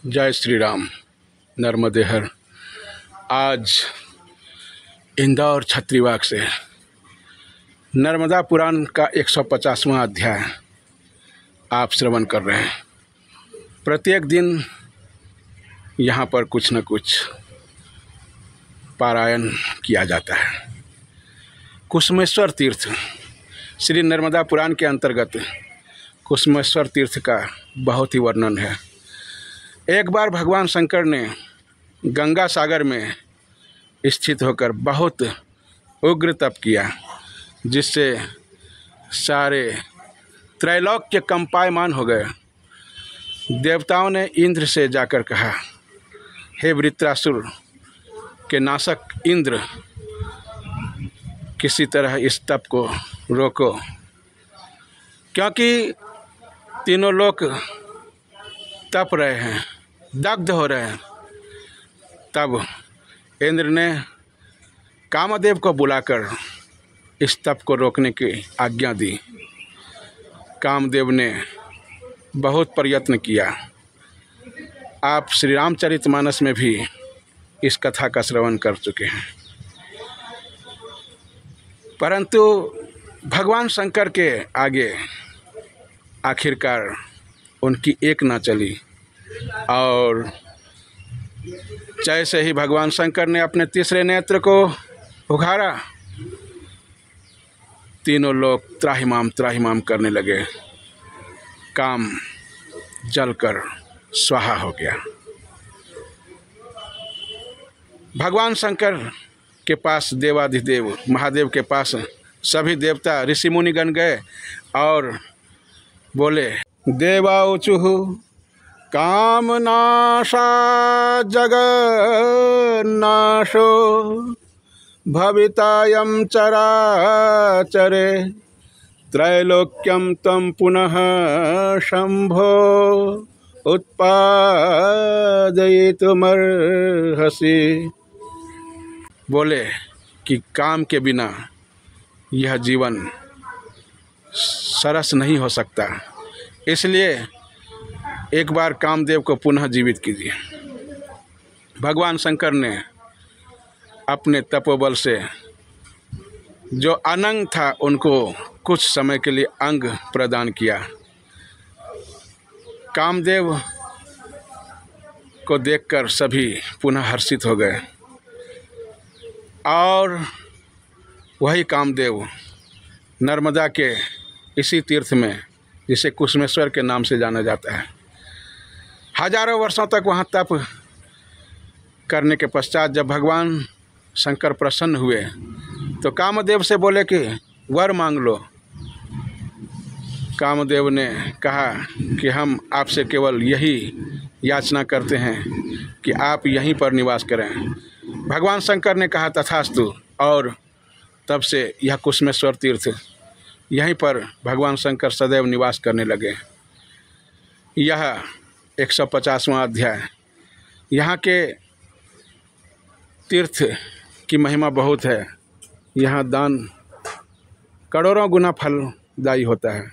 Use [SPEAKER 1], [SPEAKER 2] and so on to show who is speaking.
[SPEAKER 1] जय श्री राम। नर्मदे हर। आज इंदौर छत्रीबाग से नर्मदा पुराण का 150वां अध्याय आप श्रवण कर रहे हैं। प्रत्येक दिन यहाँ पर कुछ न कुछ पारायण किया जाता है। कुसुमेश्वर तीर्थ श्री नर्मदा पुराण के अंतर्गत कुसुमेश्वर तीर्थ का बहुत ही वर्णन है। एक बार भगवान शंकर ने गंगा सागर में स्थित होकर बहुत उग्र तप किया, जिससे सारे त्रैलोक्य कंपायमान हो गए। देवताओं ने इंद्र से जाकर कहा, हे वृत्रासुर के नाशक इंद्र, किसी तरह इस तप को रोको, क्योंकि तीनों लोग तप रहे हैं, दग्ध हो रहे हैं। तब इंद्र ने कामदेव को बुलाकर इस तप को रोकने की आज्ञा दी। कामदेव ने बहुत प्रयत्न किया। आप श्री रामचरितमानस में भी इस कथा का श्रवण कर चुके हैं, परंतु भगवान शंकर के आगे आखिरकार उनकी एक ना चली। और जैसे ही भगवान शंकर ने अपने तीसरे नेत्र को उघाड़ा, तीनों लोग त्राहिमाम करने लगे। काम जलकर स्वाहा हो गया। भगवान शंकर के पास देवाधिदेव महादेव के पास सभी देवता ऋषि मुनिगण गए और बोले, देवाऊचुः कामनाशा जगन्नाशो भवितायं चराचरे त्रैलोक्यं त्वं पुनः शंभो उत्पादयितुमर्हसि। बोले कि काम के बिना यह जीवन सरस नहीं हो सकता, इसलिए एक बार कामदेव को पुनः जीवित कीजिए। भगवान शंकर ने अपने तपोबल से जो अनंग था उनको कुछ समय के लिए अंग प्रदान किया। कामदेव को देखकर सभी पुनः हर्षित हो गए और वही कामदेव नर्मदा के इसी तीर्थ में, जिसे कुसुमेश्वर के नाम से जाना जाता है, हजारों वर्षों तक वहाँ तप करने के पश्चात जब भगवान शंकर प्रसन्न हुए तो कामदेव से बोले कि वर मांग लो। कामदेव ने कहा कि हम आपसे केवल यही याचना करते हैं कि आप यहीं पर निवास करें। भगवान शंकर ने कहा तथास्तु, और तब से यह कुसुमेश्वर तीर्थ यहीं पर भगवान शंकर सदैव निवास करने लगे। यह 150वां अध्याय। यहाँ के तीर्थ की महिमा बहुत है। यहाँ दान करोड़ों गुना फलदायी होता है।